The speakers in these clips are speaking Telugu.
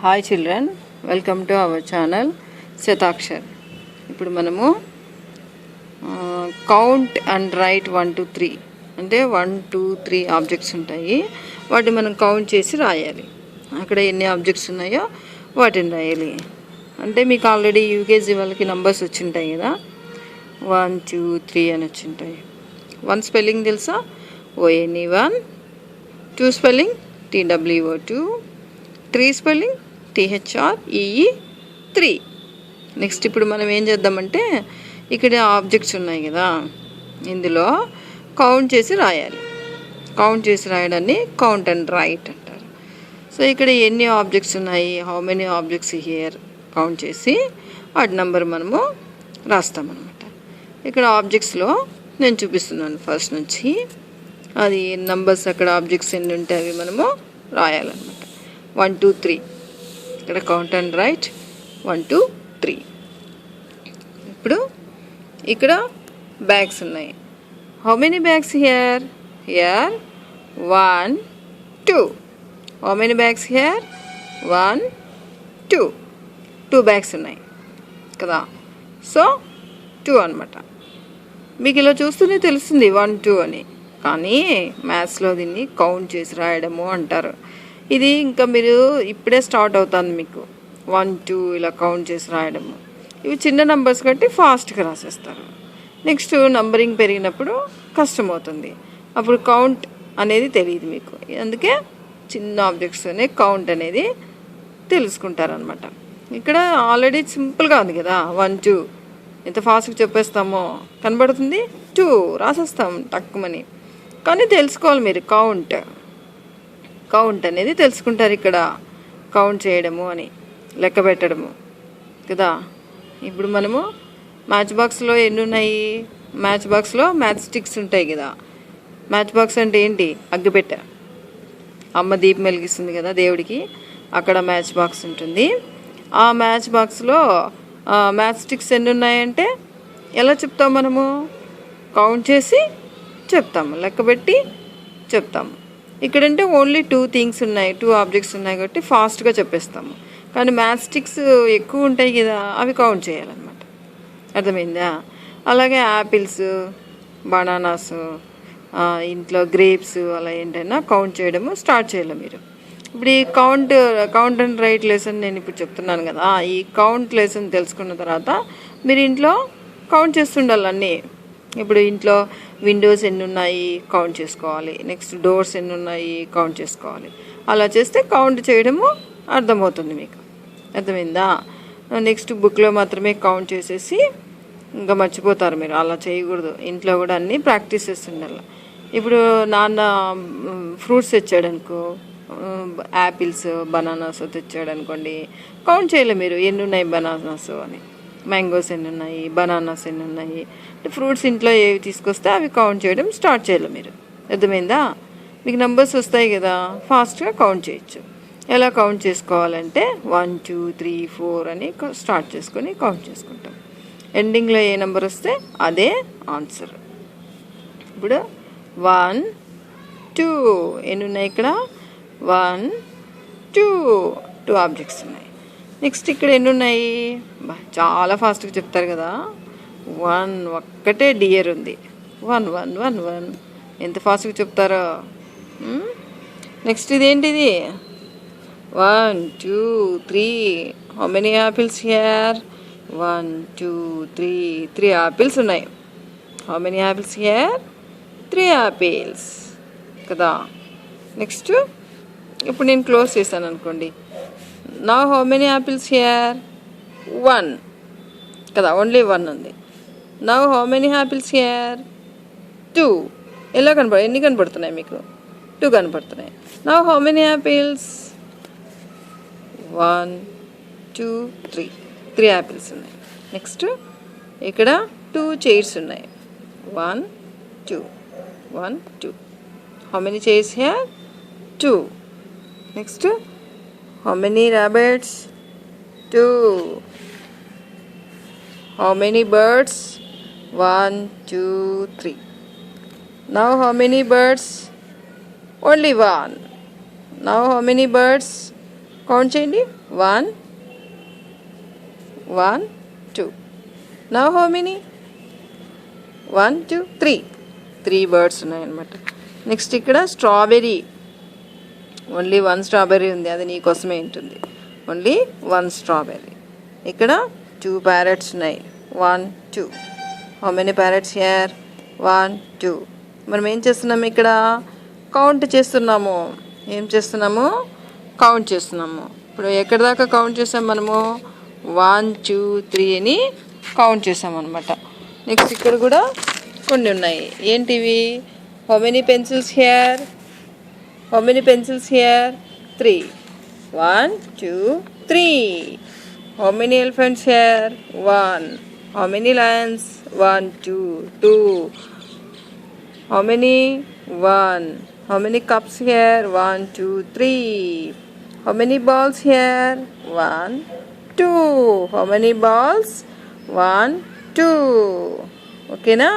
Hi children, welcome to our channel Shatakshar. ఇప్పుడు మనము కౌంట్ అండ్ రైట్ 1 to 3 అంటే 1 2 3 ఆబ్జెక్ట్స్ ఉంటాయి. వాటిని మనం కౌంట్ చేసి రాయాలి. అక్కడ ఎన్ని ఆబ్జెక్ట్స్ ఉన్నాయో వాటిని రాయాలి. అంటే మీకు ఆల్రెడీ యూకేజీ వాళ్ళకి నంబర్స్ వచ్చింటాయి కదా, 1 2 3 అని వచ్చింటాయి. 1 స్పెల్లింగ్ తెలుసా? ONE1. 2 spelling TWO2. 3 spelling THREE3. Next ఇప్పుడు మనం ఏం చేద్దామంటే, ఇక్కడ ఆబ్జెక్ట్స్ ఉన్నాయి కదా, ఇందులో కౌంట్ చేసి రాయాలి. కౌంట్ చేసి రాయడాన్ని కౌంట్ అండ్ రైట్ అంటారు. సో ఇక్కడ ఎన్ని ఆబ్జెక్ట్స్ ఉన్నాయి, how many objects here, count చేసి వాటి నెంబర్ మనము రాస్తామన్నమాట. ఇక్కడ ఆబ్జెక్ట్స్లో నేను చూపిస్తున్నాను ఫస్ట్ నుంచి. అది నంబర్స్ అక్కడ ఆబ్జెక్ట్స్ ఎన్ని ఉంటే అవి మనము రాయాలన్నమాట. 1 2 3 ఇక్కడ కౌంట్ అండ్ రైట్ 1 2 3. ఇప్పుడు ఇక్కడ బ్యాగ్స్ ఉన్నాయి. How many bags here? 1 2. How many bags here? 1 2. 2 bags ఉన్నాయి కదా, సో 2 అనమాట. మీకు ఇలా చూస్తూనే తెలుస్తుంది 1 2 అని. కానీ మ్యాథ్స్లో దీన్ని కౌంట్ చేసి రాయడము అంటారు. ఇది ఇంకా మీరు ఇప్పుడే స్టార్ట్ అవుతుంది మీకు 1 2 ఇలా కౌంట్ చేసి రాయడము. ఇవి చిన్న నెంబర్స్ కాబట్టి ఫాస్ట్గా రాసేస్తారు. నెక్స్ట్ నంబరింగ్ పెరిగినప్పుడు కష్టమవుతుంది, అప్పుడు కౌంట్ అనేది తెలియదు మీకు. అందుకే చిన్న ఆబ్జెక్ట్స్తోనే కౌంట్ అనేది తెలుసుకుంటారనమాట. ఇక్కడ ఆల్రెడీ సింపుల్గా ఉంది కదా, 1 2 ఎంత ఫాస్ట్గా చెప్పేస్తామో కనబడుతుంది. 2 రాసేస్తాం తక్కువని. కానీ తెలుసుకోవాలి మీరు, కౌంట్ అనేది తెలుసుకుంటారు ఇక్కడ. కౌంట్ చేయడము అని, లెక్క పెట్టడము కదా. ఇప్పుడు మనము మ్యాచ్ బాక్స్లో ఎన్ని ఉన్నాయి? మ్యాచ్ బాక్స్లో మ్యాచ్ స్టిక్స్ ఉంటాయి కదా. మ్యాచ్ బాక్స్ అంటే ఏంటి? అగ్గిపెట్టె. అమ్మ దీపం వెలిగిస్తుంది కదా దేవుడికి, అక్కడ మ్యాచ్ బాక్స్ ఉంటుంది. ఆ మ్యాచ్ బాక్స్లో మ్యాచ్ స్టిక్స్ ఎన్ని ఉన్నాయంటే ఎలా చెప్తాం మనము? కౌంట్ చేసి చెప్తాము, లెక్క పెట్టి చెప్తాము. ఇక్కడంటే ఓన్లీ 2 థింగ్స్ ఉన్నాయి, 2 ఆబ్జెక్ట్స్ ఉన్నాయి కాబట్టి ఫాస్ట్గా చెప్పేస్తాము. కానీ మ్యాచ్ స్టిక్స్ ఎక్కువ ఉంటాయి కదా, అవి కౌంట్ చేయాలన్నమాట. అర్థమైందా? అలాగే యాపిల్స్, బనానాస్, ఇంట్లో గ్రేప్స్, అలా ఏంటైనా కౌంట్ చేయడము స్టార్ట్ చేయాలి మీరు. ఇప్పుడు ఈ కౌంట్ అండ్ రైట్ లెసన్ నేను ఇప్పుడు చెప్తున్నాను కదా, ఈ కౌంట్ లెసన్ తెలుసుకున్న తర్వాత మీరు ఇంట్లో కౌంట్ చేస్తుండాలి అన్నీ. ఇప్పుడు ఇంట్లో విండోస్ ఎన్ని ఉన్నాయి కౌంట్ చేసుకోవాలి, నెక్స్ట్ డోర్స్ ఎన్ని ఉన్నాయి కౌంట్ చేసుకోవాలి. అలా చేస్తే కౌంట్ చేయడము అర్థమవుతుంది మీకు. అర్థమైందా? నెక్స్ట్ బుక్లో మాత్రమే కౌంట్ చేసేసి ఇంకా మర్చిపోతారు మీరు. అలా చేయకూడదు, ఇంట్లో కూడా అన్నీ ప్రాక్టీస్ చేస్తుండాలి. ఇప్పుడు నాన్న ఫ్రూట్స్ తెచ్చాడనుకో, యాపిల్స్ బనానాస్ తెచ్చాడనుకోండి, కౌంట్ చేయలే మీరు ఎన్ని ఉన్నాయి బనానాస్ అని. మ్యాంగోస్ ఎన్ని ఉన్నాయి, బనానాస్ ఎన్ని ఉన్నాయి, ఫ్రూట్స్ ఇంట్లో ఏవి తీసుకొస్తే అవి కౌంట్ చేయడం స్టార్ట్ చేయాలి మీరు. అర్థమైందా? మీకు నెంబర్స్ వస్తాయి కదా, ఫాస్ట్గా కౌంట్ చేయొచ్చు. ఎలా కౌంట్ చేసుకోవాలంటే 1 2 3 4 అని స్టార్ట్ చేసుకొని కౌంట్ చేసుకుంటాం. ఎండింగ్లో ఏ నెంబర్ వస్తే అదే ఆన్సర్. ఇప్పుడు 1 2 ఎన్ని ఉన్నాయి ఇక్కడ? 1 2 ఆబ్జెక్ట్స్ ఉన్నాయి. నెక్స్ట్ ఇక్కడ ఎన్ని ఉన్నాయి? చాలా ఫాస్ట్గా చెప్తారు కదా. 1 ఒక్కటే డియర్ ఉంది. 1 1 1 1 ఎంత ఫాస్ట్గా చెప్తారో. నెక్స్ట్ ఇదేంటిది? 1 2 3. How many apples here? 1 2 3 3 apples ఉన్నాయి. How many apples here? 3 apples కదా. నెక్స్ట్ ఇప్పుడు నేను క్లోజ్ చేశాను అనుకోండి. Now how many apples here? 1 కదా, ఓన్లీ 1 ఉంది. Now how many apples here? 2. ఎన్ని కనపడుతున్నాయి మీకు? 2 కనపడుతున్నాయి. Now how many apples? 1 2 3 3 apples ఉన్నాయి. నెక్స్ట్ ఇక్కడ 2 చైర్స్ ఉన్నాయి. 1 2 1 2. How many chairs here? 2. Next how many rabbits? 2. How many birds? 1 2 3. Now how many birds? Only 1. Now how many birds? Count చేయండి. 1 1 2. Now how many? 1 2 3 బర్డ్స్ ఉన్నాయన్నమాట. నెక్స్ట్ ఇక్కడ స్ట్రాబెర్రీ, ఓన్లీ 1 స్ట్రాబెర్రీ ఉంది, అది నీకోసమే ఉంటుంది. Only 1 strawberry. ఇక్కడ 2 ప్యారెట్స్ ఉన్నాయి. 1 2. How many parrots here? 1 2. మనం ఏం చేస్తున్నాము ఇక్కడ? కౌంట్ చేస్తున్నాము. ఏం చేస్తున్నాము? కౌంట్ చేస్తున్నాము. ఇప్పుడు ఎక్కడి దాకా కౌంట్ చేసాం మనము? 1 2 3 అని కౌంట్ చేసాం అనమాట. నెక్స్ట్ ఇక్కడ కూడా కొన్ని ఉన్నాయి. ఏంటివి? How many pencils here? How many pencils here? 3. 1 2 3. How many elephants here? 1. How many Lions? 1 2 2. How many? 1. How many cups here? 1 2 3. How many balls here? 1 2. How many balls? 1 2. ఓకేనా?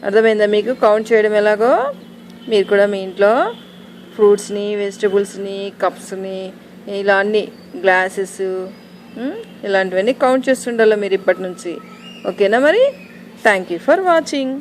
అర్థమైందా మీకు కౌంట్ చేయడం ఎలాగో? మీరు కూడా మీ ఇంట్లో ఫ్రూట్స్ని, వెజిటబుల్స్ని, కప్స్ని, ఇలా అన్ని గ్లాసెస్ ఇలాంటివన్నీ కౌంట్ చేస్తుండాలి మీరు ఇప్పటి నుంచి. ఓకేనా మరి? Thank you for watching.